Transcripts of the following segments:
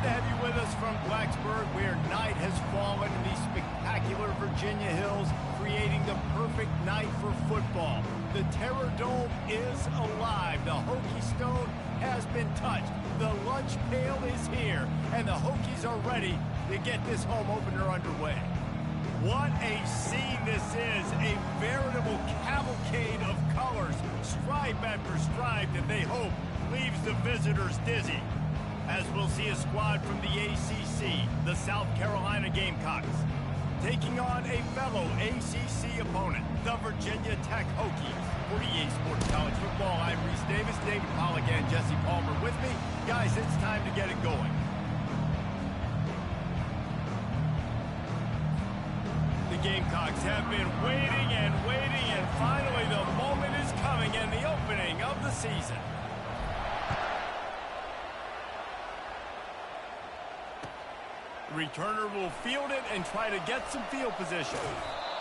Glad to have you with us from Blacksburg, where night has fallen in the spectacular Virginia Hills, creating the perfect night for football. The Terror Dome is alive. The Hokie Stone has been touched. The lunch pail is here, and the Hokies are ready to get this home opener underway. What a scene this is, a veritable cavalcade of colors, stripe after stripe that they hope leaves the visitors dizzy. As we'll see a squad from the ACC, the South Carolina Gamecocks, taking on a fellow ACC opponent, the Virginia Tech Hokies. For EA Sports College Football, I'm Reese Davis, David Pollack, and Jesse Palmer with me. Guys, it's time to get it going. The Gamecocks have been waiting, and finally the moment is coming and the opening of the season. The returner will field it and try to get some field position.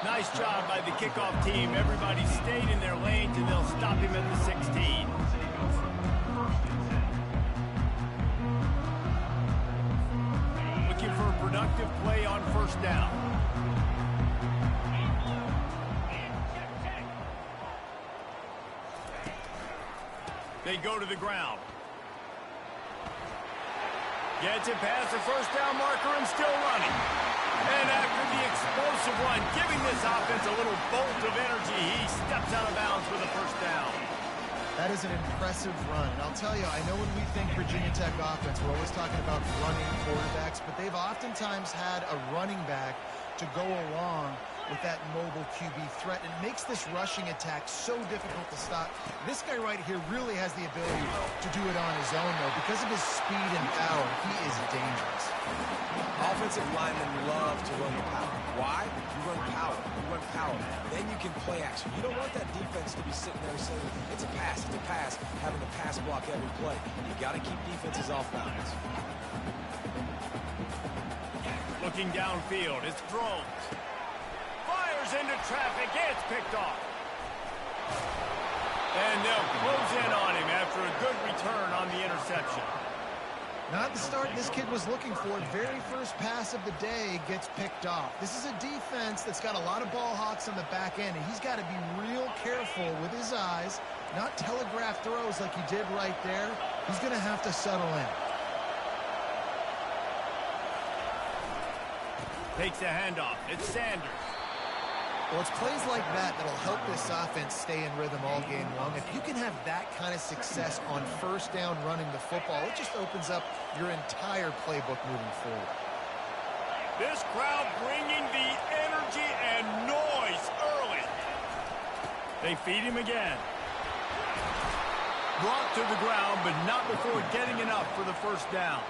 Nice job by the kickoff team. Everybody stayed in their lanes, and they'll stop him at the 16. Looking for a productive play on first down. They go to the ground. Gets it past the first down marker and still running. And after the explosive run, giving this offense a little bolt of energy, he steps out of bounds with a first down. That is an impressive run. And I'll tell you, I know when we think Virginia Tech offense, we're always talking about running quarterbacks, but they've oftentimes had a running back to go along with that mobile QB threat. And it makes this rushing attack so difficult to stop. This guy right here really has the ability to do it on his own, though. Because of his speed and power, he is dangerous. Offensive linemen love to run the power. Why? You run power. You run power. Then you can play action. You don't want that defense to be sitting there saying, it's a pass, having to pass block every play. You got to keep defenses off balance. Looking downfield, it's thrown. Fires into traffic, it's picked off. And they'll close in on him after a good return on the interception. Not the start this kid was looking for. Very first pass of the day gets picked off. This is a defense that's got a lot of ball hawks on the back end, and he's got to be real careful with his eyes, not telegraph throws like he did right there. He's going to have to settle in. Takes a handoff. It's Sanders. Well, it's plays like that that'll help this offense stay in rhythm all game long. If you can have that kind of success on first down running the football, it just opens up your entire playbook moving forward. This crowd bringing the energy and noise early. They feed him again. Brought to the ground, but not before getting enough for the first down.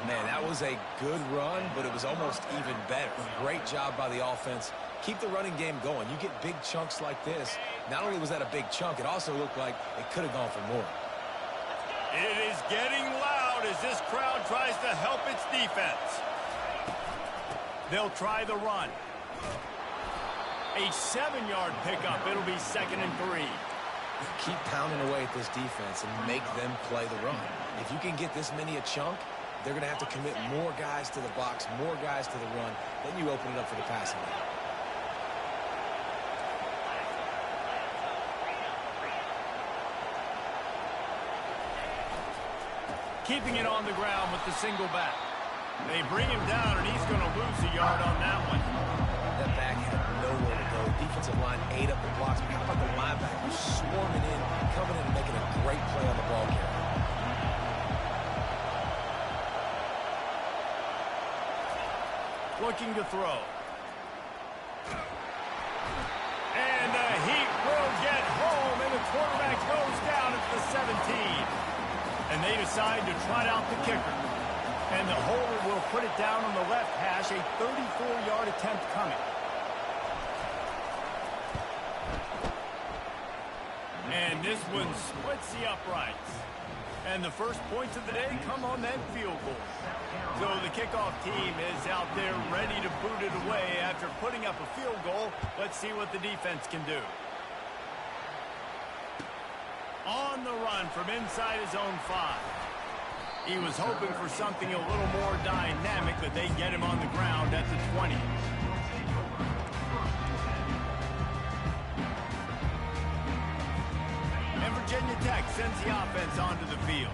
Man, that was a good run, but it was almost even better. Great job by the offense. Keep the running game going. You get big chunks like this. Not only was that a big chunk, it also looked like it could have gone for more. It is getting loud as this crowd tries to help its defense. They'll try the run. A 7-yard pickup. It'll be 2nd and 3. Keep pounding away at this defense and make them play the run. If you can get this many a chunk, they're going to have to commit more guys to the box, more guys to the run. Then you open it up for the passing game. Keeping it on the ground with the single back. They bring him down, and he's going to lose a yard on that one. That back had nowhere to go. Defensive line ate up the blocks. But how about the linebacker swarming in, coming in and making a great play on the ball carrier? Looking to throw. And the heat will get home, and the quarterback goes down at the 17. And they decide to trot out the kicker. And the holder will put it down on the left hash, a 34-yard attempt coming. And this one splits the uprights. And the first points of the day come on that field goal. So the kickoff team is out there ready to boot it away after putting up a field goal. Let's see what the defense can do. On the run from inside his own 5. He was hoping for something a little more dynamic, but they get him on the ground at the 20. And Virginia Tech sends the offense onto the field.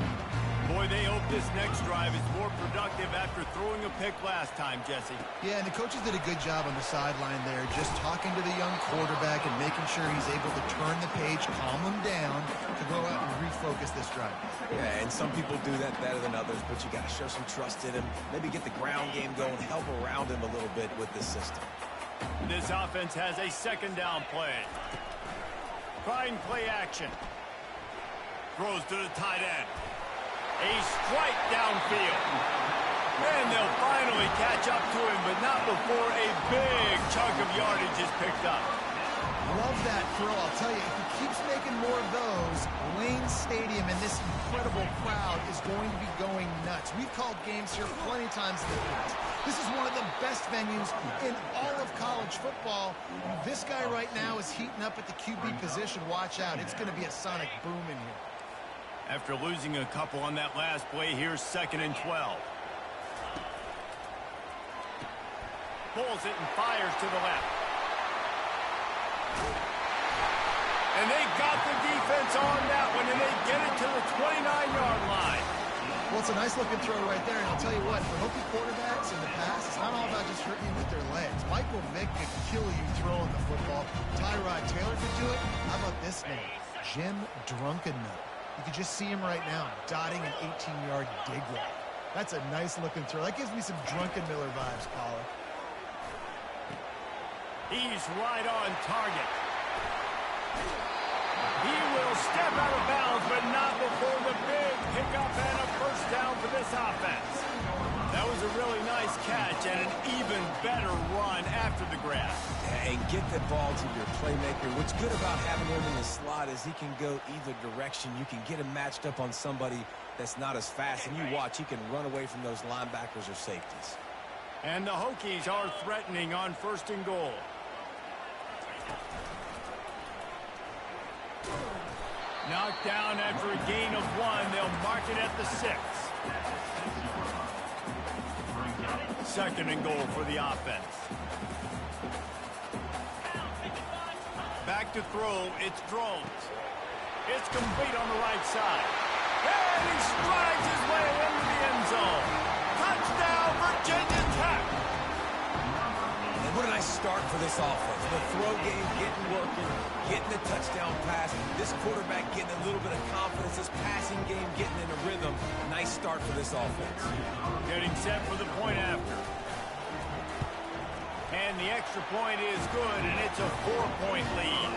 Boy, they hope this next drive is more productive after throwing a pick last time, Jesse. Yeah, and the coaches did a good job on the sideline there, just talking to the young quarterback and making sure he's able to turn the page, calm him down, to go out and refocus this drive. Yeah, and some people do that better than others, but you got to show some trust in him, maybe get the ground game going, help around him a little bit with this system. This offense has a second down play. Trying play action. Throws to the tight end. A strike downfield. And they'll finally catch up to him, but not before a big chunk of yardage is picked up. Love that throw. I'll tell you, if he keeps making more of those, Wayne Stadium and this incredible crowd is going to be going nuts. We've called games here plenty of times in the past. This is one of the best venues in all of college football. This guy right now is heating up at the QB position. Watch out. It's going to be a sonic boom in here. After losing a couple on that last play, here's 2nd and 12. Pulls it and fires to the left. And they got the defense on that one, and they get it to the 29-yard line. Well, it's a nice-looking throw right there, and I'll tell you what, for Hokie quarterbacks in the past, it's not all about just hurting you with their legs. Michael Vick could kill you throwing the football. Tyrod Taylor could do it. How about this name? Jim Drunkenmiller. You can just see him right now, dotting an 18-yard dig route. That's a nice-looking throw. That gives me some Drunkenmiller vibes, Paula. He's right on target. He will step out of bounds, but not before the big pickup and a first down for this offense. That was a really nice catch and an even better run after the grab. And get the ball to your playmaker. What's good about having him in the slot is he can go either direction. You can get him matched up on somebody that's not as fast, and you watch, he can run away from those linebackers or safeties. And the Hokies are threatening on 1st and goal. Knocked down after a gain of 1. They'll mark it at the 6. 2nd and goal for the offense. Back to throw. It's Drones. It's complete on the right side. And he strides his way into the end zone. Touchdown, Virginia Tech. And what a nice start for this offense. The throw game getting working, getting the touchdown pass. This quarterback getting a little bit of confidence. This passing game getting in a rhythm. Nice start for this offense. Getting set for the point after. And the extra point is good, and it's a 4-point lead.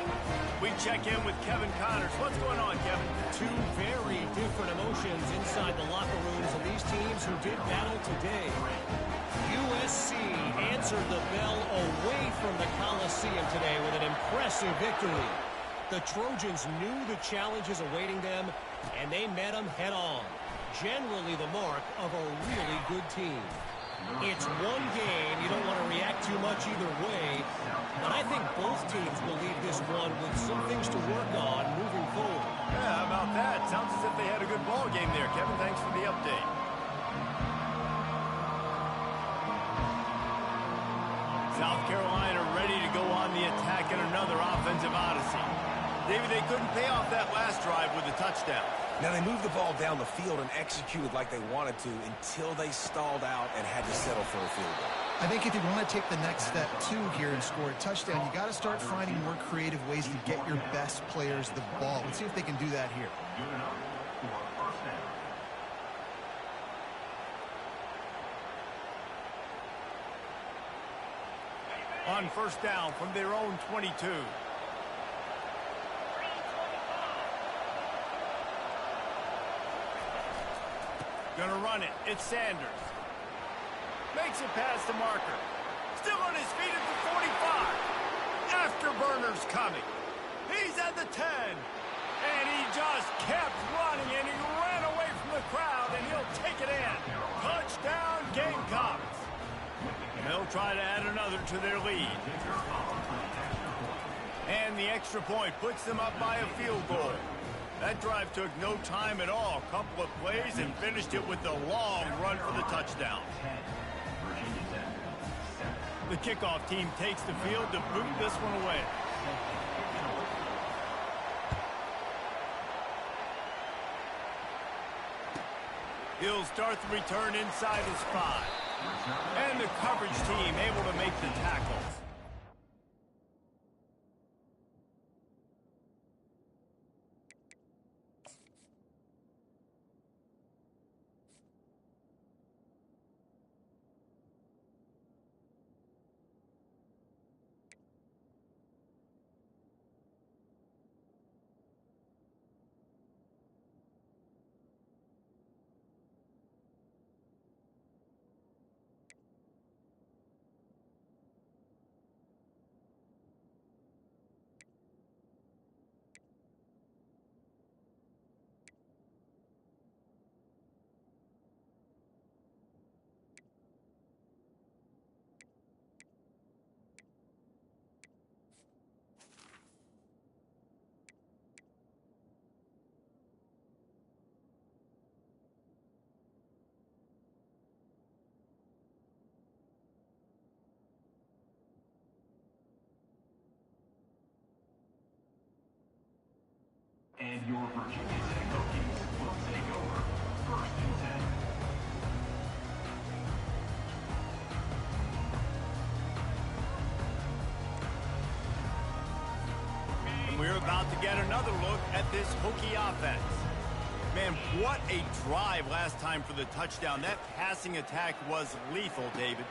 We check in with Kevin Connors. What's going on, Kevin? Two very different emotions inside the locker rooms of these teams who did battle today. USC answered the bell away from the Coliseum today with an impressive victory. The Trojans knew the challenges awaiting them, and they met them head-on. Generally the mark of a really good team. It's one game. You don't want to react too much either way. But I think both teams will leave this one with some things to work on moving forward. Yeah, how about that? Sounds as if they had a good ball game there, Kevin. Thanks for the update. South Carolina ready to go on the attack in another offensive odyssey. David, they couldn't pay off that last drive with a touchdown. Now, they moved the ball down the field and executed like they wanted to until they stalled out and had to settle for a field goal. I think if you want to take the next step, too, here and score a touchdown, you got to start finding more creative ways to get your best players the ball. Let's see if they can do that here. On 1st down from their own 22. Gonna run it. It's Sanders. Makes it past the marker. Still on his feet at the 45. Afterburner's coming. He's at the 10. And he just kept running, and he ran away from the crowd, and he'll take it in. Touchdown, Gamecocks. And they'll try to add another to their lead. And the extra point puts them up by a field goal. That drive took no time at all. A couple of plays and finished it with a long run for the touchdown. The kickoff team takes the field to boot this one away. He'll start the return inside his 5. And the coverage team able to make the tackles. And your Virginia Tech Hokies will take over 1st and 10. We're about to get another look at this Hokie offense. Man, what a drive last time for the touchdown. That passing attack was lethal, David.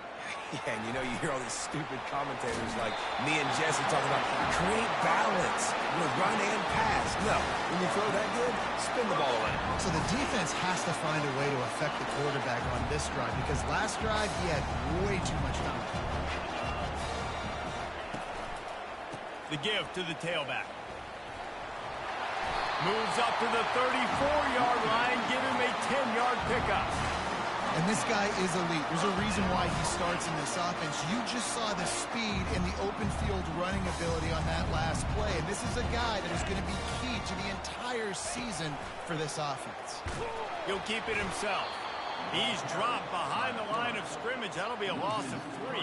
Yeah, and you know, you hear all these stupid commentators like me and Jesse talking about create balance, run and pass. No, when you throw that good, spin the ball around. So the defense has to find a way to affect the quarterback on this drive because last drive he had way too much time. The give to the tailback. Moves up to the 34-yard line, give him a 10-yard pickup. And this guy is elite. There's a reason why he starts in this offense. You just saw the speed and the open field running ability on that last play. And this is a guy that is going to be key to the entire season for this offense. He'll keep it himself. He's dropped behind the line of scrimmage. That'll be a loss of 3.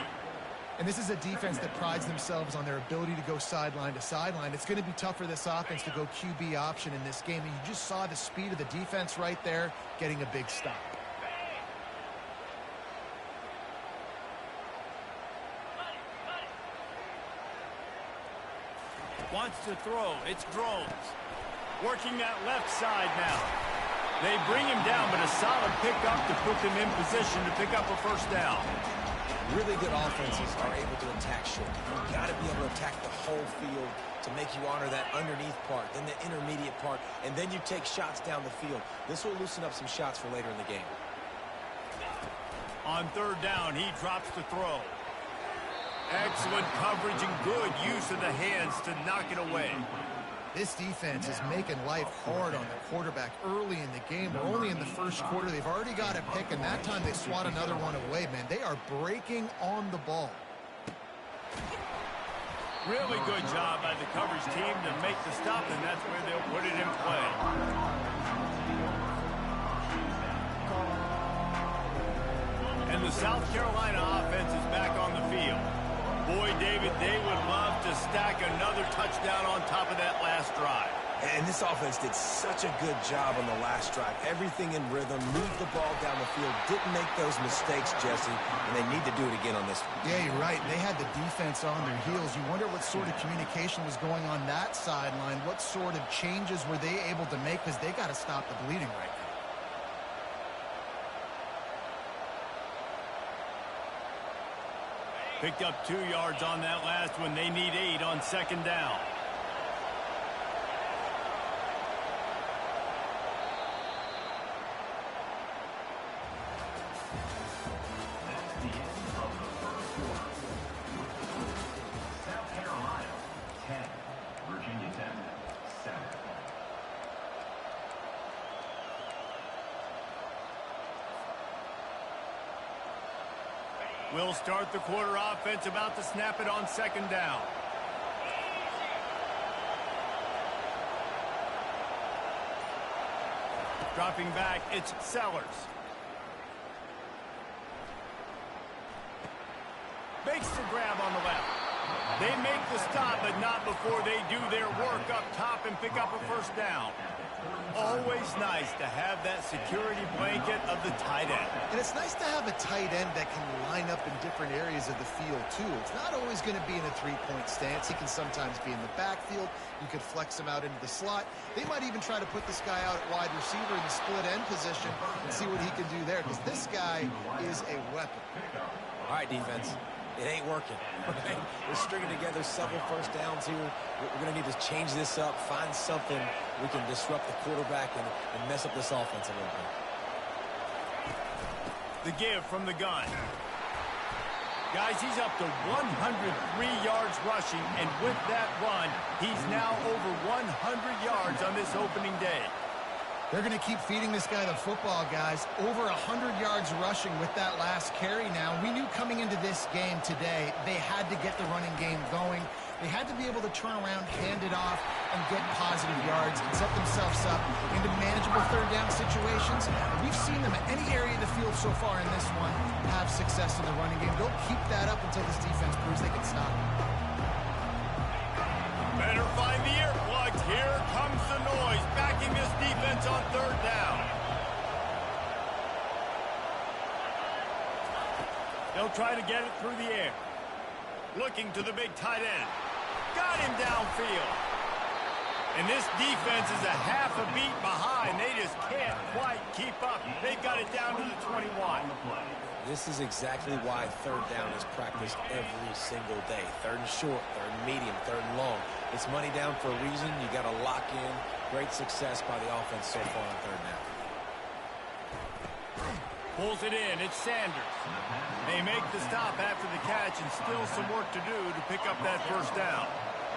And this is a defense that prides themselves on their ability to go sideline to sideline. It's going to be tough for this offense to go QB option in this game. And you just saw the speed of the defense right there getting a big stop. Wants to throw. It's Drones. Working that left side now. They bring him down, but a solid pickup to put them in position to pick up a 1st down. Really good offenses are able to attack short. You've got to be able to attack the whole field to make you honor that underneath part, then the intermediate part, and then you take shots down the field. This will loosen up some shots for later in the game. On 3rd down, he drops the throw. Excellent coverage and good use of the hands to knock it away. This defense is making life hard on the quarterback early in the game. We're only in the 1st quarter. They've already got a pick, and that time they swat another one away, man. They are breaking on the ball. Really good job by the coverage team to make the stop, and that's where they'll put it in play. And the South Carolina offense is back on the field. Boy, David, they would love to stack another touchdown on top of that last drive. And this offense did such a good job on the last drive. Everything in rhythm, moved the ball down the field, didn't make those mistakes, Jesse, and they need to do it again on this one. Yeah, you're right. They had the defense on their heels. You wonder what sort of communication was going on that sideline. What sort of changes were they able to make because they got to stop the bleeding right now. Picked up 2 yards on that last one. They need 8 on 2nd down. That's the end of the 1st quarter. South Carolina 10, Virginia Tech 7. We'll start the quarter offense, about to snap it on 2nd down. Dropping back, it's Sellers. Makes the grab on the left. They make the stop, but not before they do their work up top and pick up a first down. Always nice to have that security blanket of the tight end. And it's nice to have a tight end that can line up in different areas of the field, too. It's not always going to be in a three-point stance. He can sometimes be in the backfield. You could flex him out into the slot. They might even try to put this guy out at wide receiver in the split end position and see what he can do there, because this guy is a weapon. All right, defense. It ain't working. Right? We're stringing together several first downs here. We're going to need to change this up, find something we can disrupt the quarterback and mess up this offense a little bit. The give from the gun. Guys, he's up to 103 yards rushing, and with that run, he's now over 100 yards on this opening day. They're going to keep feeding this guy the football, guys. Over 100 yards rushing with that last carry now. We knew coming into this game today, they had to get the running game going. They had to be able to turn around, hand it off, and get positive yards and set themselves up into manageable third down situations. We've seen them at any area of the field so far in this one have success in the running game. They'll keep that up until this defense proves they can stop it. Better find the earplugs. Here comes the noise, backing this defense on third down. They'll try to get it through the air. Looking to the big tight end. Got him downfield. And this defense is a half a beat behind. They just can't quite keep up. They've got it down to the 21. This is exactly why third down is practiced every single day. Third and short, third and medium, third and long. It's money down for a reason. You got to lock in. Great success by the offense so far on third down. Pulls it in. It's Sanders. They make the stop after the catch, and still some work to do to pick up that first down.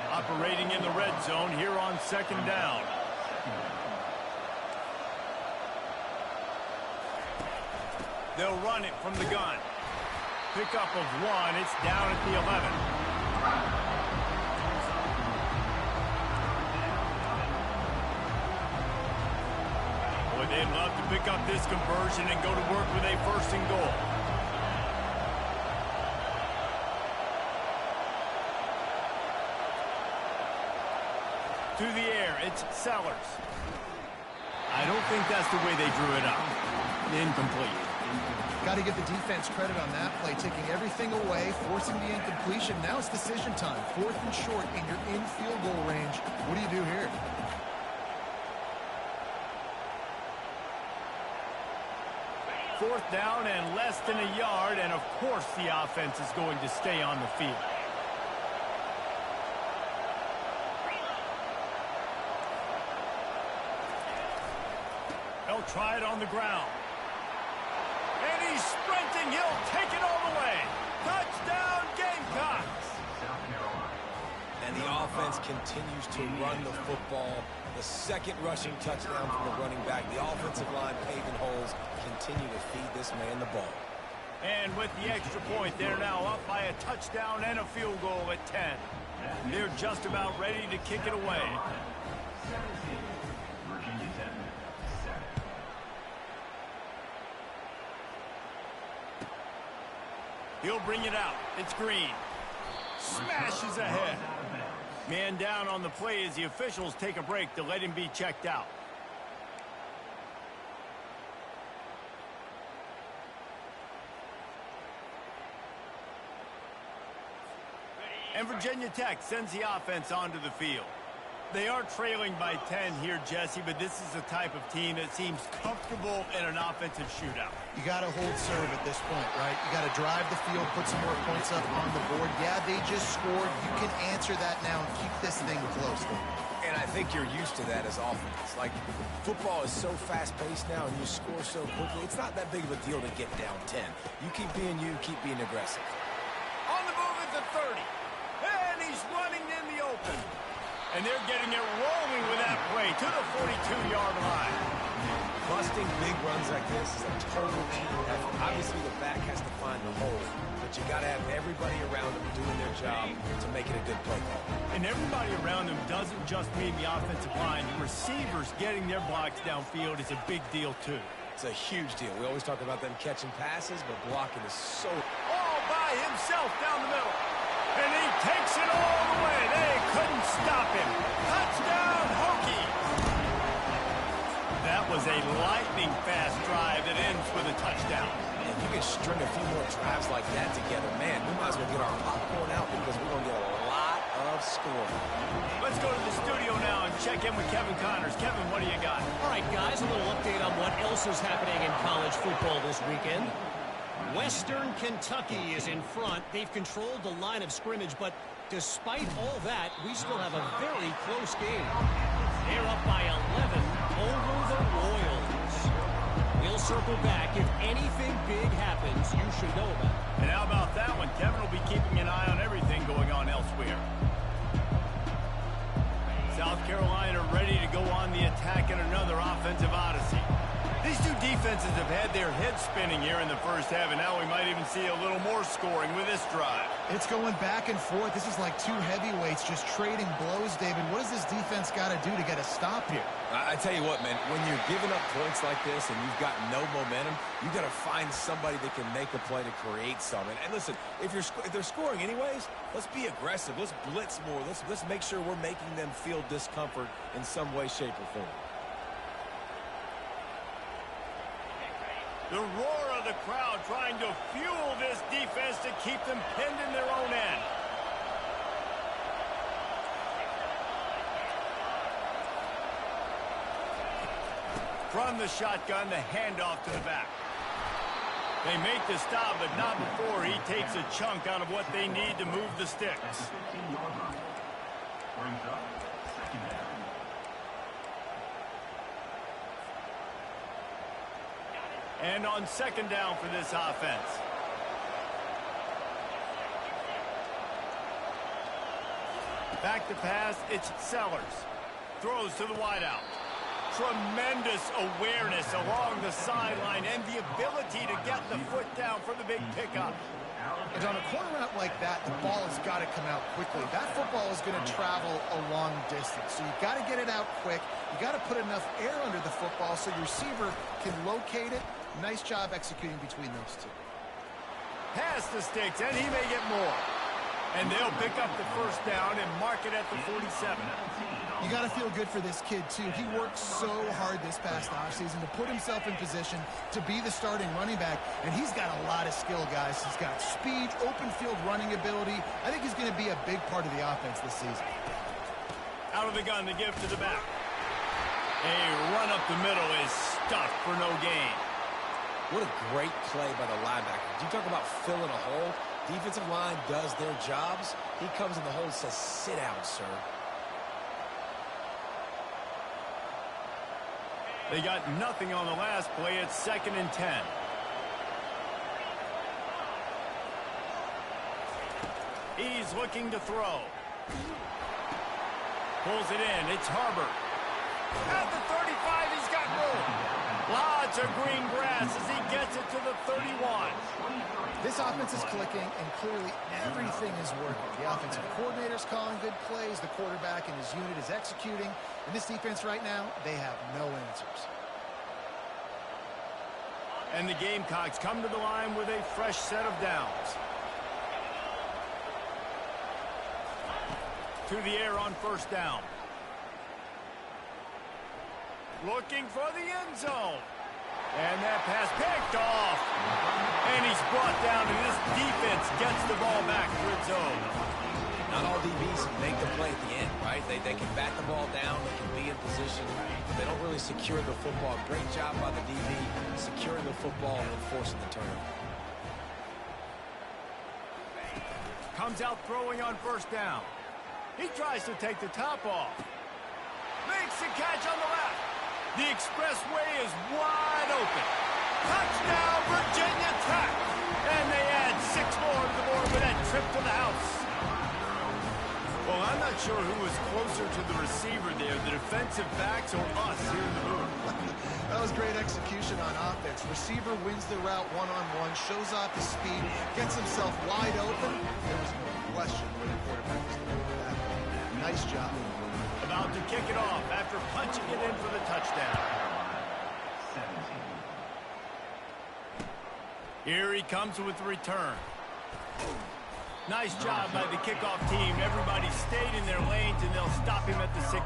Operating in the red zone here on second down. They'll run it from the gun. Pickup of one. It's down at the 11. Boy, they'd love to pick up this conversion and go to work with a first and goal. Through the air, it's Sellers. I don't think that's the way they drew it up. Incomplete. Got to give the defense credit on that play, taking everything away, forcing the incompletion. Now it's decision time. Fourth and short, and you're in field goal range. What do you do here? Fourth down and less than a yard, and of course the offense is going to stay on the field. They'll try it on the ground. And he's sprinting. He'll take it all the way. Touchdown, Gamecocks. And the offense continues to run the football. The second rushing touchdown from the running back. The offensive line paving holes. Continue to feed this man the ball. And with the extra point, they're now up by a touchdown and a field goal at 10. They're just about ready to kick it away. He'll bring it out. It's Green. Smashes ahead. Man down on the play as the officials take a break to let him be checked out. And Virginia Tech sends the offense onto the field. They are trailing by 10 here, Jesse, but this is the type of team that seems comfortable in an offensive shootout. You got to hold serve at this point, right? You got to drive the field, put some more points up on the board. Yeah, they just scored. You can answer that now and keep this thing close. And I think you're used to that as offense. Like, football is so fast-paced now and you score so quickly. It's not that big of a deal to get down 10. You keep being you, keep being aggressive. On the move at the 30. And he's running in the open. And they're getting it rolling with that play to the 42-yard line. Busting big runs like this is a total team effort. Obviously, the back has to find the hole, but you got to have everybody around them doing their job to make it a good play call. And everybody around them doesn't just mean the offensive line. The receivers getting their blocks downfield is a big deal, too. It's a huge deal. We always talk about them catching passes, but blocking is so... All by himself down the middle. And he takes it all the way. They couldn't stop him. Touchdown, Hokie. That was a lightning-fast drive that ends with a touchdown. And if you can string a few more drives like that together, man, we might as well get our popcorn out because we're going to get a lot of scoring. Let's go to the studio now and check in with Kevin Connors. Kevin, what do you got? All right, guys, a little update on what else is happening in college football this weekend. Western Kentucky is in front. They've controlled the line of scrimmage, but despite all that, we still have a very close game. They're up by 11 over the Royals. We'll circle back. If anything big happens, you should know about it. And how about that one? Kevin will be keeping an eye on everything going on elsewhere. South Carolina ready to go on the attack in another offensive odyssey. These two defenses have had their heads spinning here in the first half, and now we might even see a little more scoring with this drive. It's going back and forth. This is like two heavyweights just trading blows, David. What does this defense got to do to get a stop here? I tell you what, man, when you're giving up points like this and you've got no momentum, you got to find somebody that can make a play to create something. And listen, if they're scoring anyways, let's be aggressive. Let's blitz more. Let's make sure we're making them feel discomfort in some way, shape, or form. The roar of the crowd trying to fuel this defense to keep them pinned in their own end. From the shotgun, the handoff to the back. They make the stop, but not before he takes a chunk out of what they need to move the sticks. Brings up second down. And on second down for this offense. Back to pass, it's Sellers. Throws to the wideout. Tremendous awareness along the sideline and the ability to get the foot down for the big pickup. And on a corner route like that, the ball has got to come out quickly. That football is going to travel a long distance. So you've got to get it out quick. You got to put enough air under the football so your receiver can locate it. Nice job executing between those two. Pass the sticks, and he may get more. And they'll pick up the first down and mark it at the 47. You got to feel good for this kid, too. He worked so hard this past offseason to put himself in position to be the starting running back, and he's got a lot of skill, guys. He's got speed, open field running ability. I think he's going to be a big part of the offense this season. Out of the gun, the give to the back. A run up the middle is stuffed for no gain. What a great play by the linebacker. You talk about filling a hole. Defensive line does their jobs. He comes in the hole and says, sit down, sir. They got nothing on the last play. It's 2nd and 10. He's looking to throw. Pulls it in. It's Harbor. At the 35, he's got room. Lots of green grass as he gets it to the 31. This offense is clicking, and clearly everything is working. The offensive coordinator's calling good plays. The quarterback and his unit is executing. And this defense right now, they have no answers. And the Gamecocks come to the line with a fresh set of downs. To the air on first down. Looking for the end zone. And that pass picked off. And he's brought down, and this defense gets the ball back for its own. Not all DBs make the play at the end, right? They can bat the ball down. They can be in position. They don't really secure the football. Great job by the DB securing the football and forcing the turnover. Comes out throwing on first down. He tries to take the top off. Makes the catch on the left. The expressway is wide open. Touchdown, Virginia Tech. And they add 6 more to the board with that trip to the house. Well, I'm not sure who was closer to the receiver there, the defensive backs or us here in the booth. That was great execution on offense. Receiver wins the route one-on-one, shows off his speed, gets himself wide open. There was no question where the quarterback was going with that. Nice job. About to kick it off after punching it in for the touchdown. 17. Here he comes with the return. Nice job by the kickoff team. Everybody stayed in their lanes, and they'll stop him at the 16.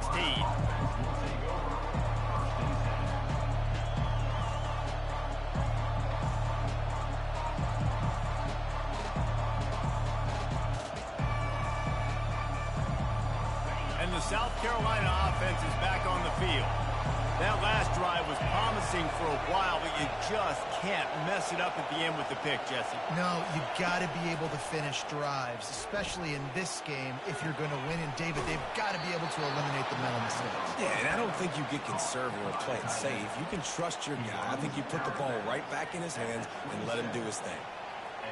And the South Carolina offense is back on the field. That last drive was promising for a while, but you just can't mess it up at the end with the pick, Jesse. No, you got to be able to finish drives, especially in this game if you're going to win. And, David, they've got to be able to eliminate the mental mistakes. Yeah, and I don't think you get conservative or play it safe. You can trust your guy. I think you put the ball right back in his hands and let him do his thing.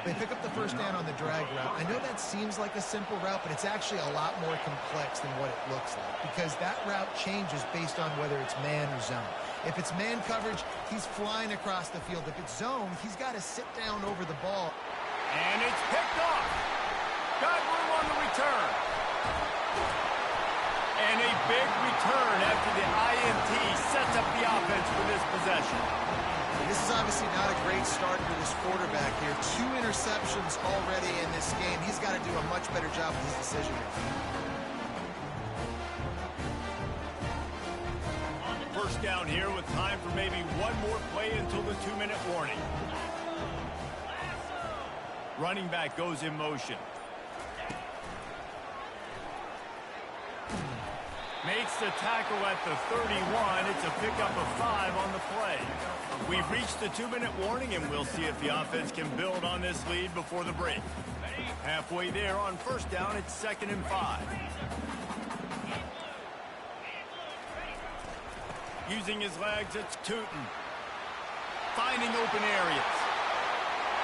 They pick up the first down on the drag route. I know that seems like a simple route, but it's actually a lot more complex than what it looks like because that route changes based on whether it's man or zone. If it's man coverage, he's flying across the field. If it's zone, he's got to sit down over the ball. And it's picked off. Got room on the return. And a big return after the INT sets up the offense for this possession. This is obviously not a great start for this quarterback here. 2 interceptions already in this game. He's got to do a much better job with his decision making. First down here with time for maybe one more play until the 2-minute warning. Running back goes in motion. Makes the tackle at the 31. It's a pickup of 5 on the play. We've reached the 2-minute warning, and we'll see if the offense can build on this lead before the break. Halfway there on first down, it's 2nd and 5. Using his legs, it's Tootin. Finding open areas.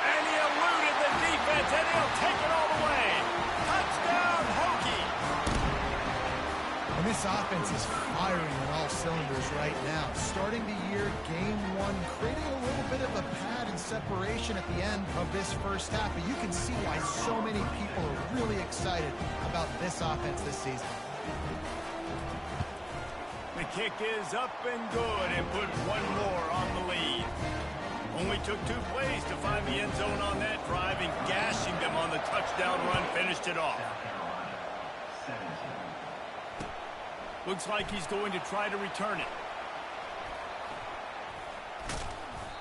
And he eluded the defense, and he'll take it all the way. Touchdown, Hokie! And this offense is firing on all cylinders right now. Starting the year, game 1, creating a little bit of a pad and separation at the end of this first half. But you can see why so many people are really excited about this offense this season. The kick is up and good and put one more on the lead. Only took 2 plays to find the end zone on that drive, and gashing them on the touchdown run finished it off. Looks like he's going to try to return it.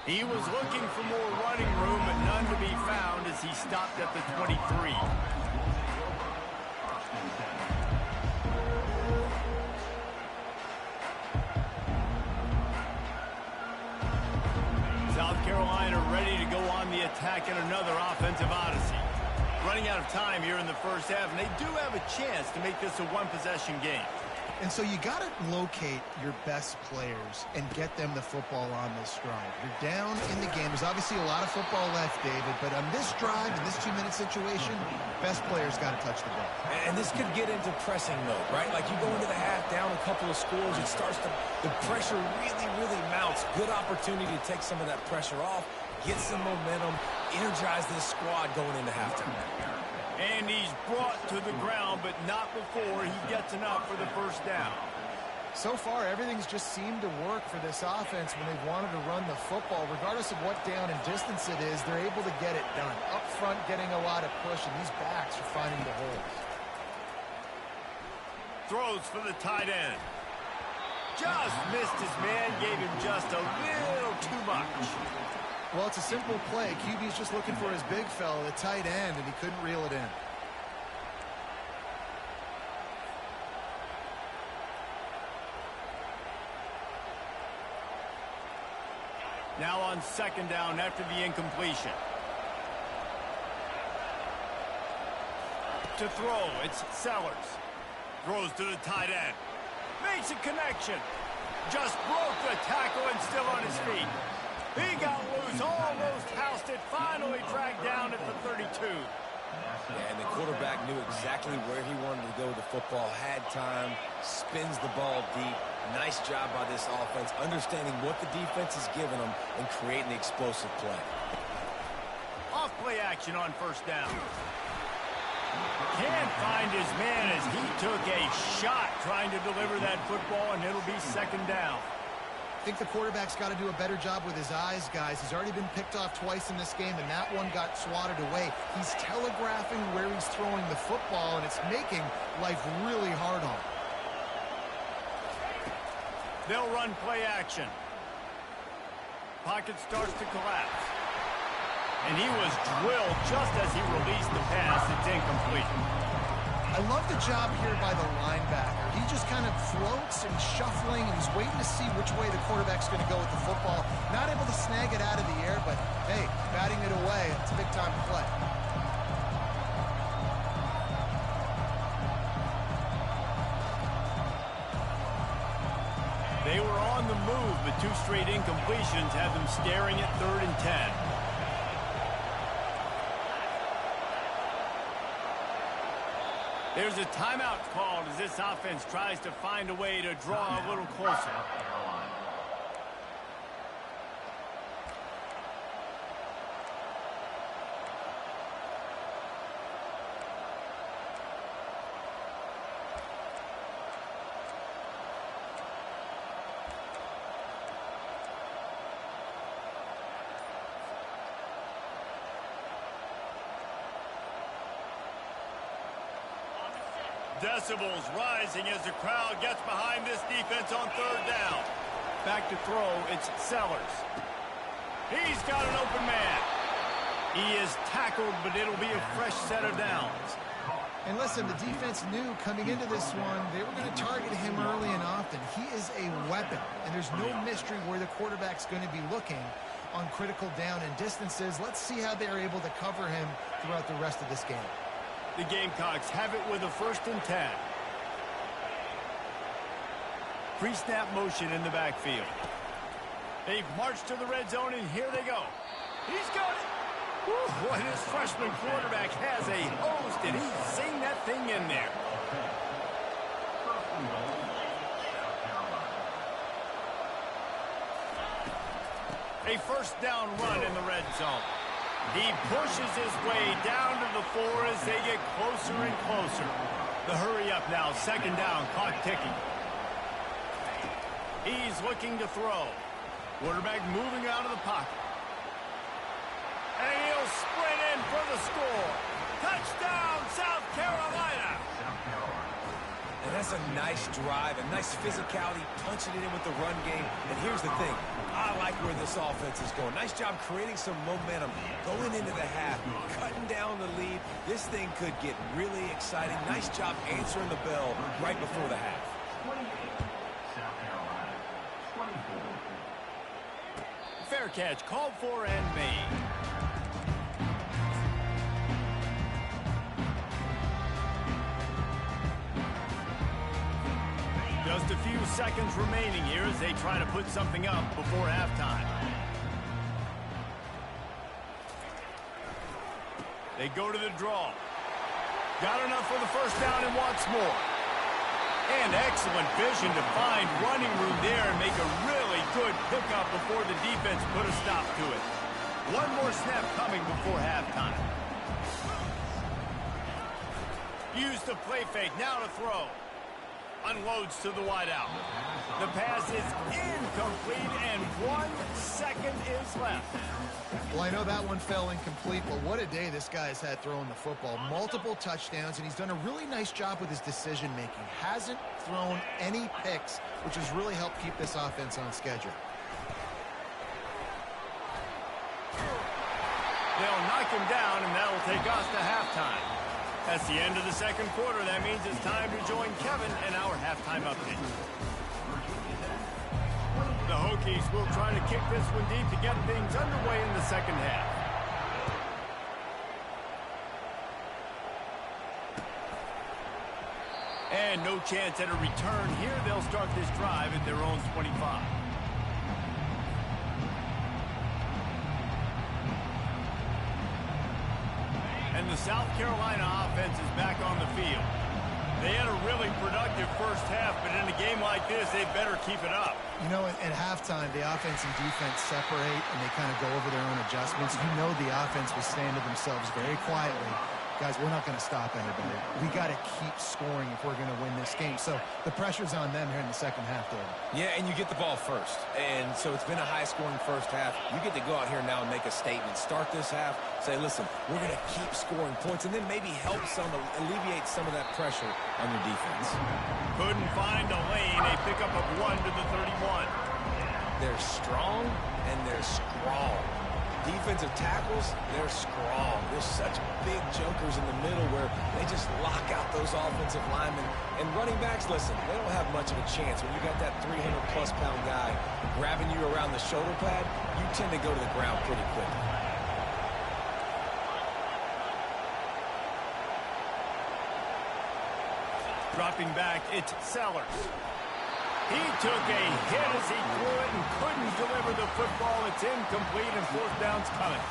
He was looking for more running room, but none to be found as he stopped at the 23. South Carolina ready to go on the attack in another offensive odyssey. Running out of time here in the first half, and they do have a chance to make this a one-possession game. And so you got to locate your best players and get them the football on this drive. You're down in the game. There's obviously a lot of football left, David, but on this drive, in this 2-minute situation, best players got to touch the ball. And this could get into pressing mode, right? Like you go into the half, down a couple of scores, it starts to, the pressure really mounts. Good opportunity to take some of that pressure off, get some momentum, energize this squad going into halftime. And he's brought to the ground, but not before he gets enough for the first down. So far, everything's just seemed to work for this offense when they wanted to run the football. Regardless of what down and distance it is, they're able to get it done. Up front, getting a lot of push, and these backs are finding the holes. Throws for the tight end. Just missed his man, gave him just a little too much. Well, it's a simple play. QB's just looking for his big fella, the tight end, and he couldn't reel it in. Now on second down after the incompletion. To throw, it's Sellers. Throws to the tight end. Makes a connection. Just broke the tackle and still on his feet. He got loose, almost housed it, finally dragged down at the 32. Yeah, and the quarterback knew exactly where he wanted to go with the football, had time, spins the ball deep. Nice job by this offense, understanding what the defense is giving them and creating the explosive play. Off play action on first down. Can't find his man as he took a shot trying to deliver that football, and it'll be second down. I think the quarterback's got to do a better job with his eyes, guys. He's already been picked off twice in this game, and that one got swatted away. He's telegraphing where he's throwing the football, and it's making life really hard on him. They'll run play action. Pocket starts to collapse. And he was drilled just as he released the pass. It's incomplete. I love the job here by the linebacker. He just kind of floats and shuffling, and he's waiting to see which way the quarterback's going to go with the football. Not able to snag it out of the air, but, hey, batting it away, it's a big time to play. They were on the move, but two straight incompletions have them staring at 3rd and 10. There's a timeout called as this offense tries to find a way to draw a little closer. Decibels rising as the crowd gets behind this defense on 3rd down. Back to throw, it's Sellers. He's got an open man. He is tackled, but it'll be a fresh set of downs. And listen, the defense knew coming into this one, they were going to target him early and often. He is a weapon, and there's no mystery where the quarterback's going to be looking on critical down and distances. Let's see how they're able to cover him throughout the rest of this game. The Gamecocks have it with a 1st and 10. Pre-snap motion in the backfield. They've marched to the red zone, and here they go. He's got it. Woo, boy, this freshman quarterback has a host, and he's seen that thing in there. A 1st down run in the red zone. He pushes his way down to the 4 as they get closer and closer. The hurry up now, 2nd down, clock ticking. He's looking to throw. Quarterback moving out of the pocket. And he'll sprint in for the score. Touchdown, South Carolina. And that's a nice drive, a nice physicality, punching it in with the run game. And here's the thing. I like where this offense is going. Nice job creating some momentum going into the half, cutting down the lead. This thing could get really exciting. Nice job answering the bell right before the half. 28, South Carolina, 24. Fair catch, called for and made. Just a few seconds remaining here as they try to put something up before halftime. They go to the draw. Got enough for the 1st down and wants more. And excellent vision to find running room there and make a really good pickup before the defense put a stop to it. One more snap coming before halftime. Use the play fake, now to throw. Unloads to the wideout. The pass is incomplete, and 1 second is left. Well, I know that one fell incomplete, but what a day this guy has had throwing the football. Multiple touchdowns, and he's done a really nice job with his decision-making. Hasn't thrown any picks, which has really helped keep this offense on schedule. They'll knock him down, and that'll take us to halftime. That's the end of the 2nd quarter. That means it's time to join Kevin and our halftime update. The Hokies will try to kick this one deep to get things underway in the 2nd half. And no chance at a return here. They'll start this drive at their own 25. And And the South Carolina offense is back on the field. They had a really productive first half, but in a game like this, they better keep it up. You know, at halftime, the offense and defense separate, and they kind of go over their own adjustments. You know the offense was saying to themselves very quietly, guys, we're not going to stop anybody. We got to keep scoring if we're going to win this game. So the pressure's on them here in the second half, David. Yeah, and you get the ball first. And so it's been a high-scoring first half. You get to go out here now and make a statement. Start this half, say, listen, we're going to keep scoring points, and then maybe help alleviate some of that pressure on your defense. Couldn't find a lane. A pickup of 1 to the 31. They're strong, and they're strong. Defensive tackles, they're strong. There's such big jokers in the middle where they just lock out those offensive linemen. And running backs, listen, they don't have much of a chance. When you got that 300-plus pound guy grabbing you around the shoulder pad, you tend to go to the ground pretty quickly. Dropping back, it's Sellers. He took a hit as he threw it and couldn't deliver the football. It's incomplete and fourth down's coming.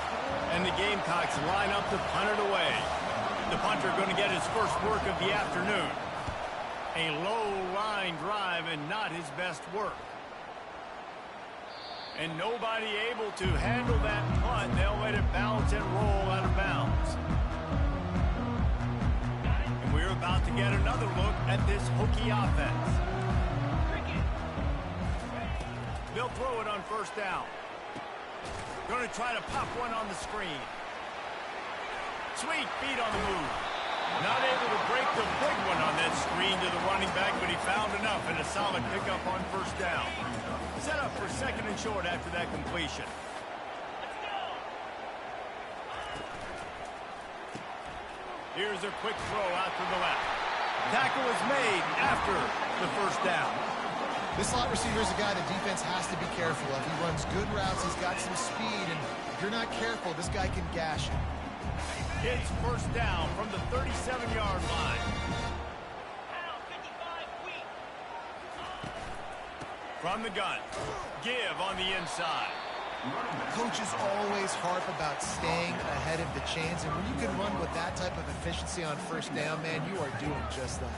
And the Gamecocks line up to punt it away. The punter going to get his first work of the afternoon. A low line drive and not his best work. And nobody able to handle that punt. They'll let it bounce and roll out of bounds. And we're about to get another look at this Hokie offense. They'll throw it on first down. Going to try to pop one on the screen. Sweet feet on the move. Not able to break the big one on that screen to the running back, but he found enough and a solid pickup on first down. Set up for second and short after that completion. Here's a quick throw out to the left. Tackle is made after the first down. This slot receiver is a guy the defense has to be careful of. He runs good routes. He's got some speed, and if you're not careful, this guy can gash you. It's first down from the 37-yard line. From the gun, give on the inside. Coaches always harp about staying ahead of the chains, and when you can run with that type of efficiency on first down, man, you are doing just that.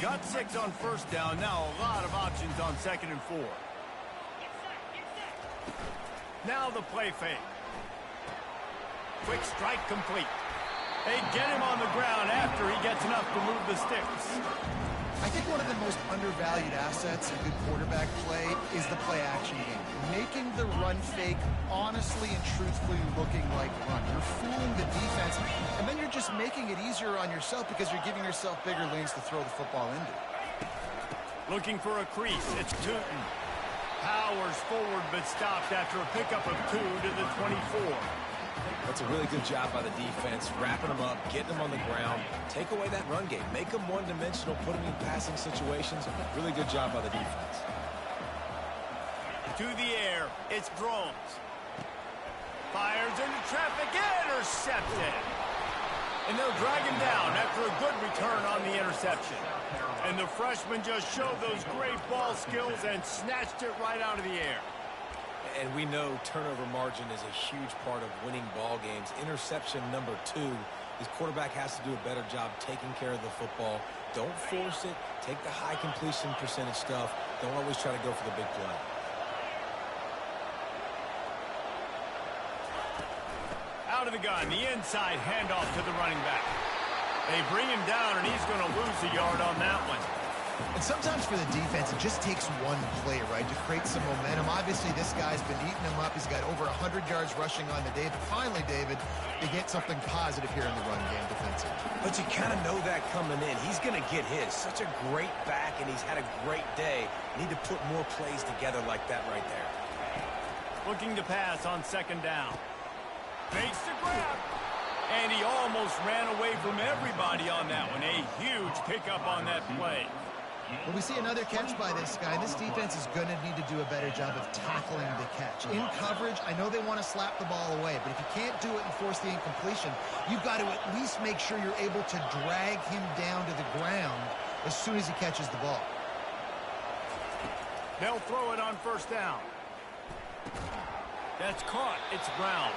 Got 6 on first down. Now a lot of options on second and 4. Now the play fake. Quick strike complete. They get him on the ground after he gets enough to move the sticks. I think one of the most undervalued assets in good quarterback play is the play-action game. Making the run fake honestly and truthfully looking like run. You're fooling the defense, and then you're just making it easier on yourself because you're giving yourself bigger lanes to throw the football into. Looking for a crease. It's Tootin. Powers forward but stopped after a pickup of 2 to the 24. That's a really good job by the defense, wrapping them up, getting them on the ground, take away that run game, make them one-dimensional, put them in passing situations. Really good job by the defense. To the air, it's Drones. Fires into traffic, intercepted. And they'll drag him down after a good return on the interception. And the freshman just showed those great ball skills and snatched it right out of the air. And we know turnover margin is a huge part of winning ball games. Interception number 2. This quarterback has to do a better job taking care of the football. Don't force it. Take the high completion percentage stuff. Don't always try to go for the big play. Out of the gun, the inside handoff to the running back. They bring him down, and he's going to lose a yard on that one. And sometimes for the defense, it just takes one play, right, to create some momentum. Obviously, this guy's been eating them up. He's got over 100 yards rushing on the day. But finally, David, they get something positive here in the run game defensively. But you kind of know that coming in. He's going to get his. Such a great back, and he's had a great day. Need to put more plays together like that right there. Looking to pass on second down. Makes the grab. And he almost ran away from everybody on that one. A huge pickup on that play. Well, we see another catch by this guy. This defense is going to need to do a better job of tackling the catch. In coverage, I know they want to slap the ball away, but if you can't do it and force the incompletion, you've got to at least make sure you're able to drag him down to the ground as soon as he catches the ball. They'll throw it on first down. That's caught. It's Brown.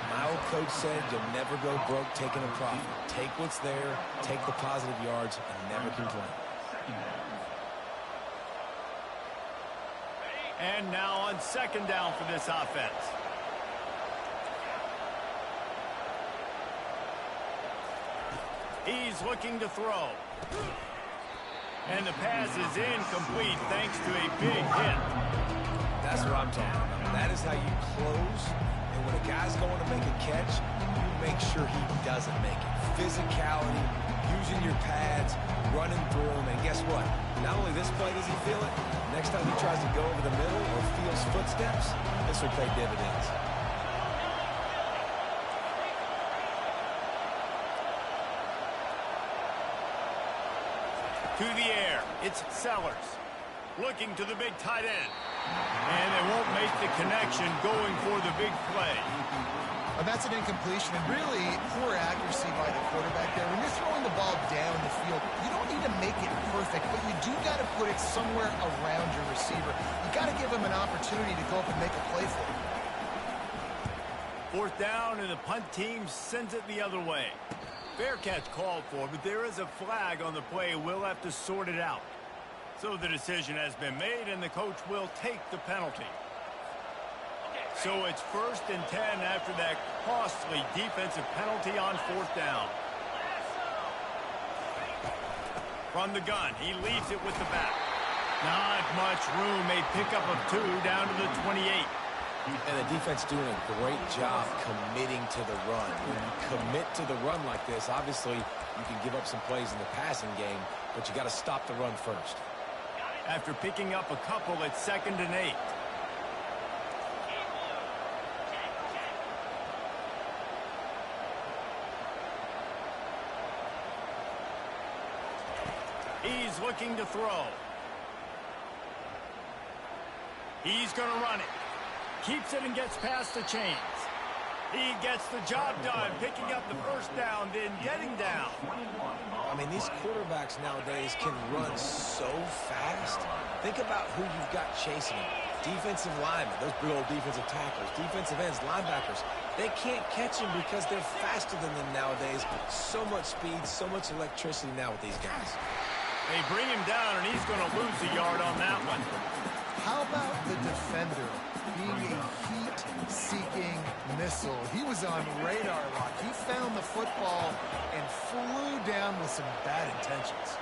My old coach said you'll never go broke taking a profit. Take what's there, take the positive yards, and never complain. And now on second down for this offense. He's looking to throw. And the pass is incomplete thanks to a big hit. That's what I'm talking about. That is how you close. And when a guy's going to make a catch, you make sure he doesn't make it. Physicality, using your pads, running through them. And guess what? Not only this play does he feel it, next time he tries to go over the middle or feels footsteps, this will pay dividends. To the air, it's Sellers. Looking to the big tight end. And they won't make the connection going for the big play. And that's an incompletion, and really poor accuracy by the quarterback there. When you're throwing the ball down the field, you don't need to make it perfect, but you do got to put it somewhere around your receiver. You got to give him an opportunity to go up and make a play for it. Fourth down, and the punt team sends it the other way. Fair catch called for, but there is a flag on the play. We'll have to sort it out. So the decision has been made, and the coach will take the penalty. So it's 1st and 10 after that costly defensive penalty on fourth down. From the gun, he leaves it with the back. Not much room, a pickup of 2 down to the 28. And the defense doing a great job committing to the run. When you commit to the run like this, obviously you can give up some plays in the passing game, but you got to stop the run first. After picking up a couple, it's 2nd and 8. He's looking to throw. He's going to run it. Keeps it and gets past the chains. He gets the job done, picking up the first down, then getting down. I mean, these quarterbacks nowadays can run so fast. Think about who you've got chasing them. Defensive linemen, those big old defensive tackles, defensive ends, linebackers. They can't catch them because they're faster than them nowadays. So much speed, so much electricity now with these guys. They bring him down, and he's going to lose a yard on that one. How about the defender being a heat-seeking missile? He was on radar lock. He found the football and flew down with some bad intentions.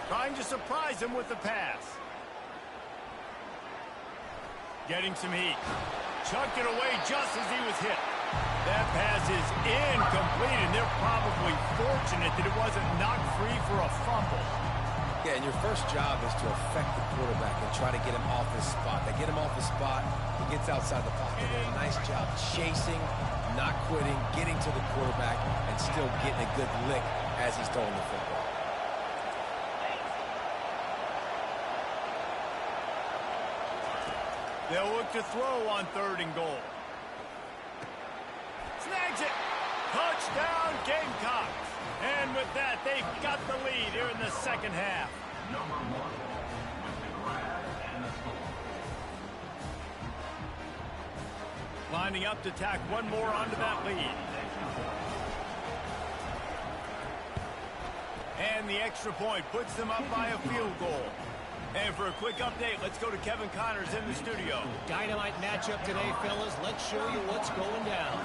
Trying to surprise him with the pass. Getting some heat. Chucked it away just as he was hit. That pass is incomplete, and they're probably fortunate that it wasn't knocked free for a fumble. Yeah, and your first job is to affect the quarterback and try to get him off his spot. They get him off his spot, he gets outside the pocket. They did a nice job chasing, not quitting, getting to the quarterback, and still getting a good lick as he's throwing the football. They'll look to throw on 3rd and goal. Snags it. Touchdown, Gamecocks. And with that, they've got the lead here in the second half. Number 1 with the grab and the score. Lining up to tack one more onto that lead. And the extra point puts them up by a field goal. And for a quick update, let's go to Kevin Connors in the studio. Dynamite matchup today, fellas. Let's show you what's going down.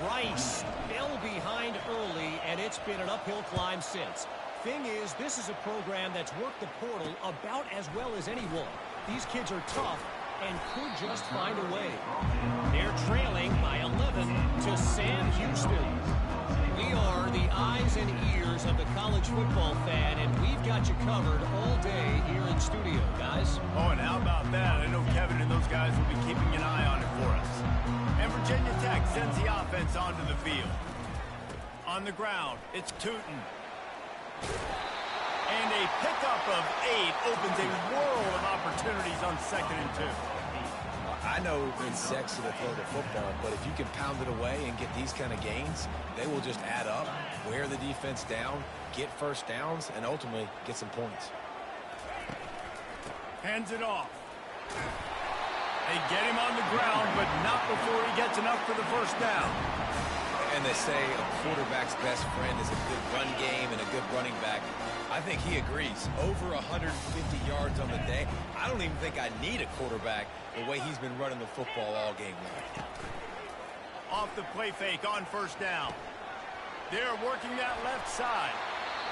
Rice fell behind early, and it's been an uphill climb since. Thing is, this is a program that's worked the portal about as well as anyone. These kids are tough and could just find a way. They're trailing by 11 to Sam Houston. We are the eyes and ears of the college football fan, and we've got you covered all day here in studio, guys. Oh, and how about that? I know Kevin and those guys will be keeping an eye on it for us. And Virginia Tech sends the offense onto the field. On the ground, it's Tootin. And a pickup of 8 opens a world of opportunities on 2nd and 2. I know it's sexy to throw the football, but if you can pound it away and get these kind of gains, they will just add up, wear the defense down, get first downs, and ultimately get some points. Hands it off. They get him on the ground, but not before he gets enough for the first down. And they say a quarterback's best friend is a good run game and a good running back. I think he agrees. Over 150 yards on the day. I don't even think I need a quarterback the way he's been running the football all game long. Off the play fake on first down. They're working that left side.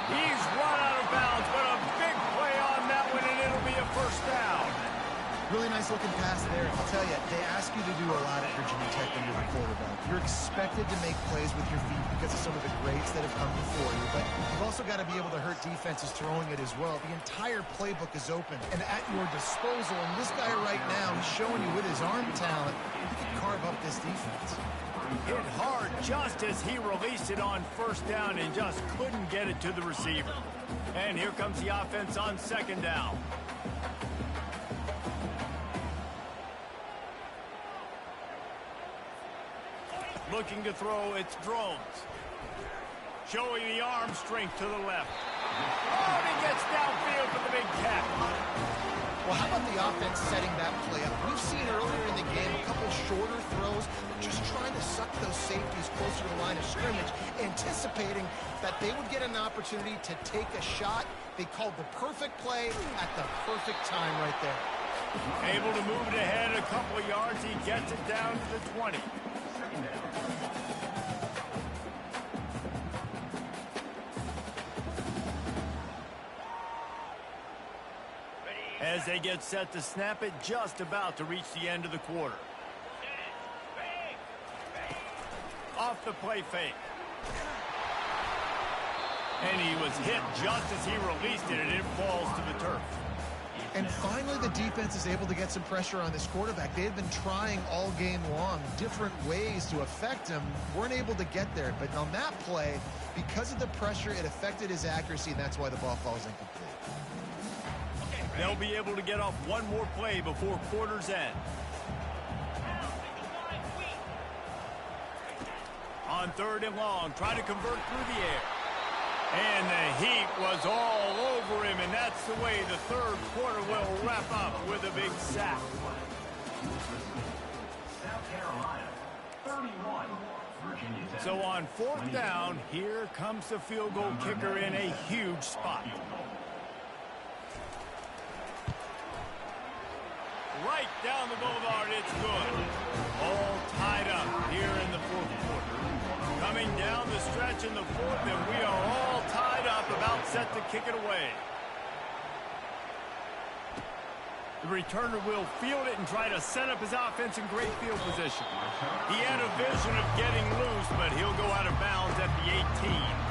He's run out of bounds, but a big play on that one, and it'll be a first down. Really nice looking pass there. I'll tell you, they ask you to do a lot at Virginia Tech when you're the quarterback. You're expected to make plays with your feet because of some of the greats that have come before you, but you've also got to be able to hurt defenses throwing it as well. The entire playbook is open and at your disposal, and this guy right now, he's showing you with his arm talent, he can carve up this defense. Hit hard just as he released it on first down and just couldn't get it to the receiver. And here comes the offense on second down. Looking to throw, it's Drones. Showing the arm strength to the left. Oh, and he gets downfield for the big catch. Well, how about the offense setting that play up? We've seen earlier in the game a couple shorter throws, just trying to suck those safeties closer to the line of scrimmage, anticipating that they would get an opportunity to take a shot. They called the perfect play at the perfect time right there. Able to move it ahead a couple of yards. He gets it down to the 20. As they get set to snap it, just about to reach the end of the quarter. Off the play fake. And he was hit just as he released it, and it falls to the turf. And finally, the defense is able to get some pressure on this quarterback. They had been trying all game long different ways to affect him. Weren't able to get there. But on that play, because of the pressure, it affected his accuracy, and that's why the ball falls incomplete. They'll be able to get off one more play before quarter's end. On third and long, try to convert through the air. And the heat was all over him, and that's the way the third quarter will wrap up with a big sack. South Carolina, 31. Virginia Tech. So on fourth down, here comes the field goal kicker in a huge spot. Right down the boulevard, it's good. All tied up here in the fourth quarter. Coming down the stretch in the fourth, and we are all tied up, about set to kick it away. The returner will field it and try to set up his offense in great field position. He had a vision of getting loose, but he'll go out of bounds at the 18.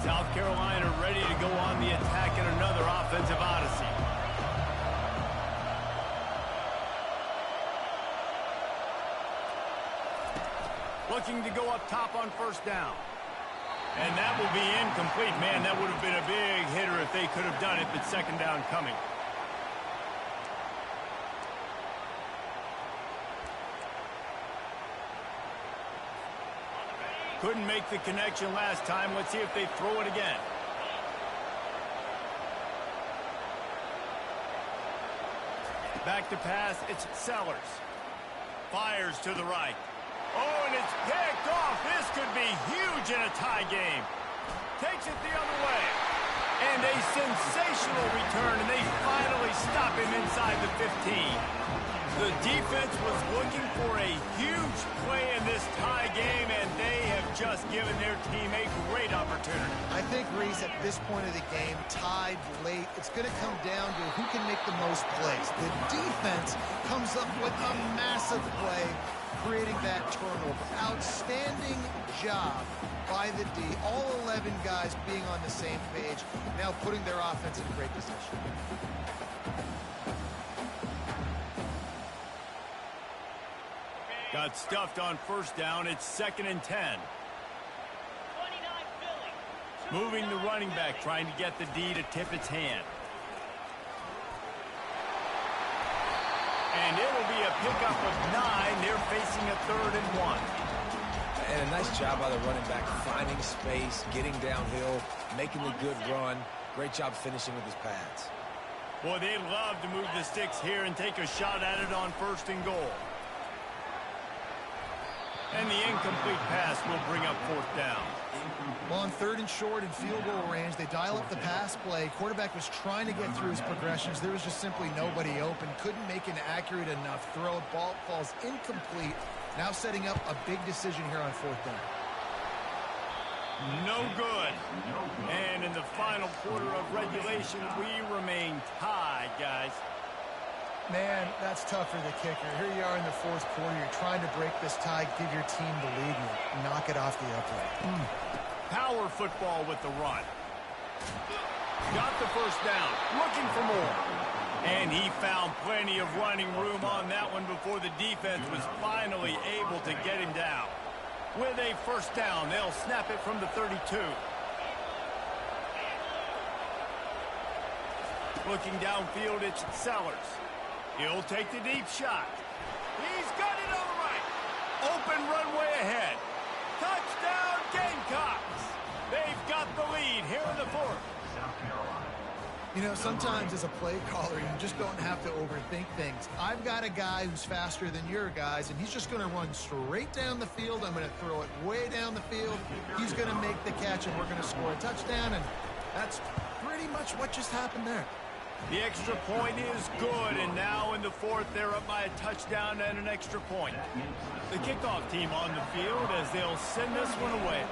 South Carolina ready to go on the attack in another offensive odyssey. Looking to go up top on first down. And that will be incomplete. Man, that would have been a big hitter if they could have done it, but second down coming. Couldn't make the connection last time. Let's see if they throw it again. Back to pass, it's Sellers. Fires to the right. Oh, and it's picked off. This could be huge in a tie game. Takes it the other way. And a sensational return, and they finally stop him inside the 15. The defense was looking for a huge play in this tie game, and they have just given their team a great opportunity. I think, Reese, at this point of the game, tied late, it's going to come down to who can make the most plays. The defense comes up with a massive play, creating that turnover. Outstanding job by the D. All 11 guys being on the same page, now putting their offense in great position. Got stuffed on first down. It's 2nd and 10. Moving the running back, trying to get the D to tip its hand. And it'll be a pickup of 9. They're facing a 3rd and 1. And nice job by the running back, finding space, getting downhill, making a good run. Great job finishing with his pads. Boy, they'd love to move the sticks here and take a shot at it on 1st and goal. And the incomplete pass will bring up 4th down. Well, on 3rd and short and field goal range, they dial up the pass play. Quarterback was trying to get through his progressions. There was just simply nobody open. Couldn't make an accurate enough throw. Ball falls incomplete. Now setting up a big decision here on 4th down. No good. And in the final quarter of regulation, we remain tied, guys. Man, that's tough for the kicker. Here you are in the 4th quarter. You're trying to break this tie, give your team the lead, and knock it off the upright. Power football with the run. Got the 1st down. Looking for more. And he found plenty of running room on that one before the defense was finally able to get him down. With a 1st down, they'll snap it from the 32. Looking downfield, it's Sellers. He'll take the deep shot. He's got it on the right. Open runway ahead. Touchdown, Gamecocks. They've got the lead here in the 4th. You know, sometimes as a play caller, you just don't have to overthink things. I've got a guy who's faster than your guys, and he's just going to run straight down the field. I'm going to throw it way down the field. He's going to make the catch, and we're going to score a touchdown, and that's pretty much what just happened there. The extra point is good, and now in the 4th, they're up by a touchdown and an extra point. The kickoff team on the field as they'll send this one away.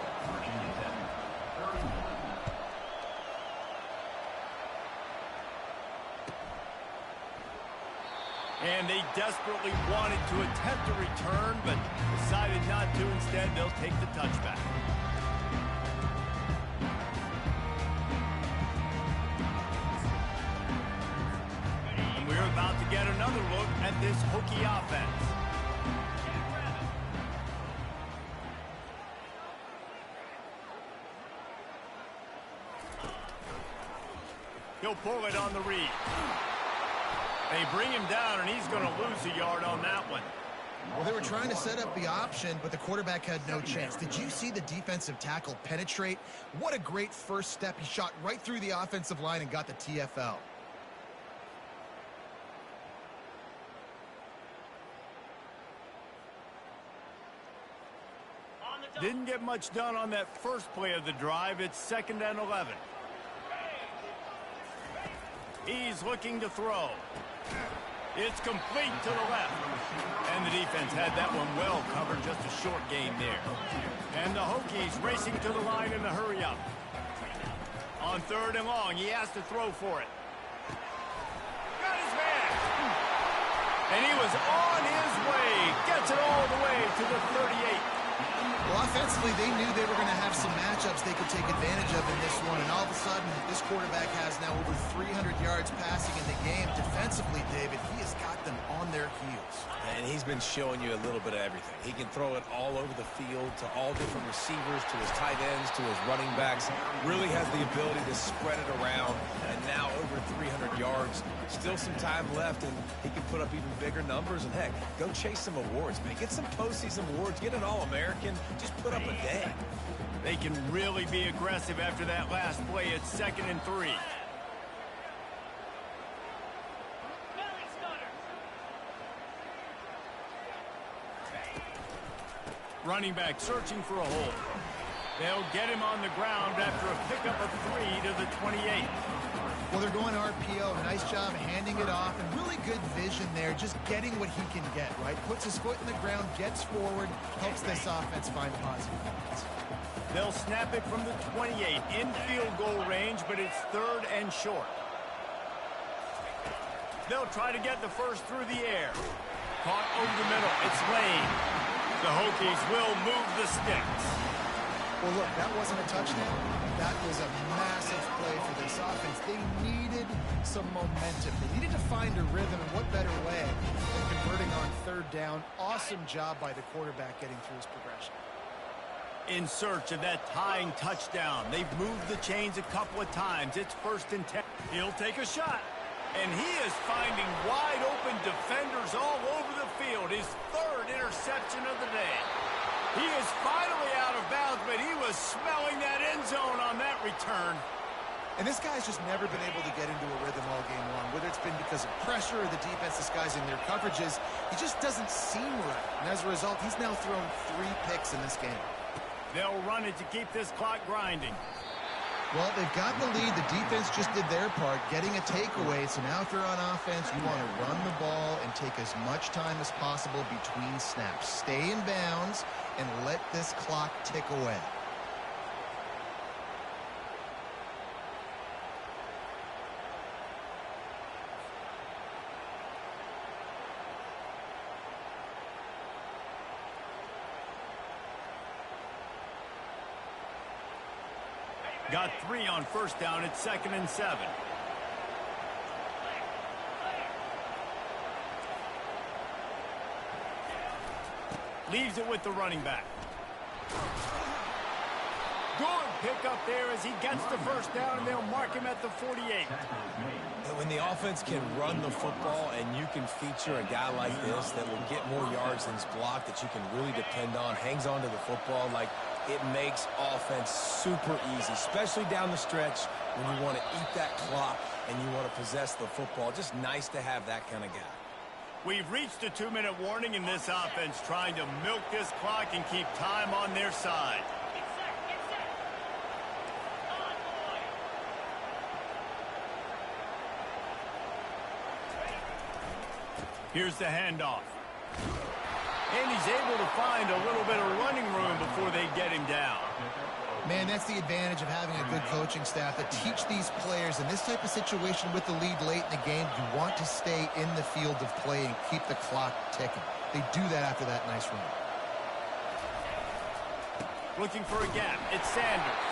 And they desperately wanted to attempt a return, but decided not to. Instead, they'll take the touchback. And we're about to get another look at this Hokie offense. He'll pull it on the read. They bring him down, and he's going to lose a yard on that one. Well, they were trying to set up the option, but the quarterback had no chance. Did you see the defensive tackle penetrate? What a great first step. He shot right through the offensive line and got the TFL. Didn't get much done on that first play of the drive. It's 2nd and 11. He's looking to throw. It's complete to the left. And the defense had that one well covered, just a short gain there. And the Hokies racing to the line in the hurry up. On 3rd and long, he has to throw for it. Got his man. And he was on his way. Gets it all the way to the 38. Well, offensively, they knew they were going to have some matchups they could take advantage of in this one, and all of a sudden, this quarterback has now over 300 yards passing in the game. Defensively, David, he has got them on their heels. And he's been showing you a little bit of everything. He can throw it all over the field to all different receivers, to his tight ends, to his running backs. Really has the ability to spread it around, and now over 300 yards. Still some time left, and he can put up even bigger numbers. And, heck, go chase some awards, man. Get some postseason awards. Get an All-American. Just put up a day. They can really be aggressive after that last play. It's 2nd and 3. Running back searching for a hole. They'll get him on the ground after a pickup of 3 to the 28. Well, they're going RPO. Nice job handing it off, and really good vision there, just getting what he can get, right? Puts his foot in the ground, gets forward, helps this offense find positive points. They'll snap it from the 28 in field goal range, but it's 3rd and short. They'll try to get the first through the air. Caught over the middle. It's Lane. The Hokies will move the sticks. Well, look, that wasn't a touchdown. That was a massive play for this offense. They needed some momentum. They needed to find a rhythm, and what better way than converting on 3rd down. Awesome job by the quarterback getting through his progression. In search of that tying touchdown. They've moved the chains a couple of times. It's 1st and 10. He'll take a shot. And he is finding wide open defenders all over the field. His 3rd interception of the day. He is finally out of bounds, but he was smelling that end zone on that return. And this guy's just never been able to get into a rhythm all game long, whether it's been because of pressure or the defense disguising their coverages. He just doesn't seem right. And as a result, he's now thrown 3 picks in this game. They'll run it to keep this clock grinding. Well, they've got the lead. The defense just did their part, getting a takeaway. So now if you're on offense, you want to run the ball and take as much time as possible between snaps. Stay in bounds and let this clock tick away. Got 3 on first down. It's 2nd and 7. Leaves it with the running back. Good pick up there as he gets the first down, and they'll mark him at the 48. And when the offense can run the football and you can feature a guy like this that will get more yards than his block, that you can really depend on, hangs on to the football, like, it makes offense super easy, especially down the stretch when you want to eat that clock and you want to possess the football. Just nice to have that kind of guy. We've reached a 2-minute warning in this offense, trying to milk this clock and keep time on their side. Here's the handoff. And he's able to find a little bit of running room before they get him down. Man, that's the advantage of having a good coaching staff that teach these players in this type of situation with the lead late in the game. You want to stay in the field of play and keep the clock ticking. They do that after that nice run. Looking for a gap. It's Sanders.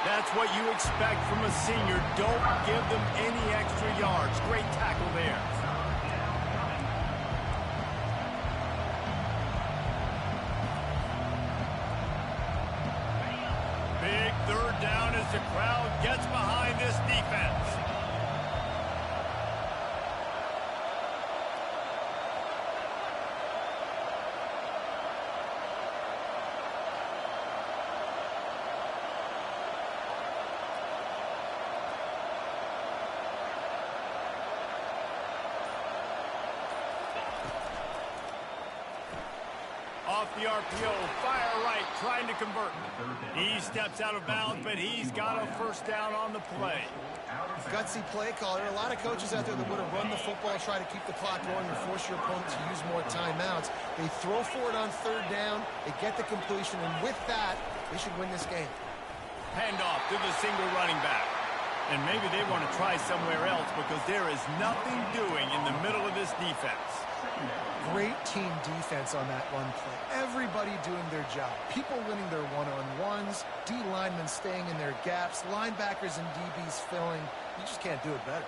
That's what you expect from a senior. Don't give them any extra yards. Great tackle there. Big 3rd down as the crowd gets behind this defense. Off the RPO, fire right, trying to convert. He steps out of bounds, but he's got a first down on the play. Gutsy play call. There are a lot of coaches out there that would have run the football, try to keep the clock going, and force your opponent to use more timeouts. They throw for it on 3rd down, they get the completion, and with that, they should win this game. Handoff to the single running back. And maybe they want to try somewhere else because there is nothing doing in the middle of this defense. Great team defense on that run play. Everybody doing their job. People winning their one-on-ones, D linemen staying in their gaps, linebackers and DBs filling. You just can't do it better.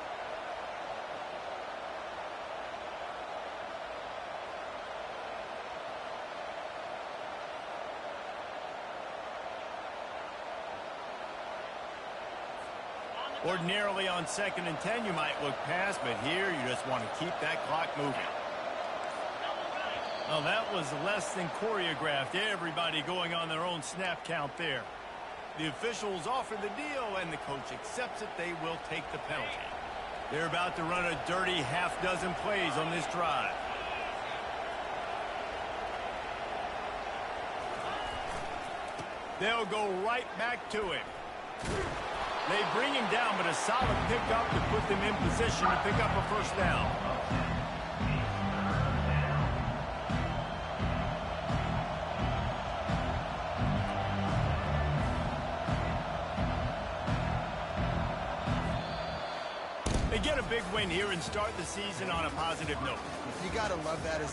Ordinarily on 2nd and 10, you might look past, but here you just want to keep that clock moving. Well, that was less than choreographed. Everybody going on their own snap count there. The officials offer the deal, and the coach accepts it. They will take the penalty. They're about to run a dirty half-dozen plays on this drive. They'll go right back to him. They bring him down, but a solid pickup to put them in position to pick up a first down. They get a big win here and start the season on a positive note. You got to love that as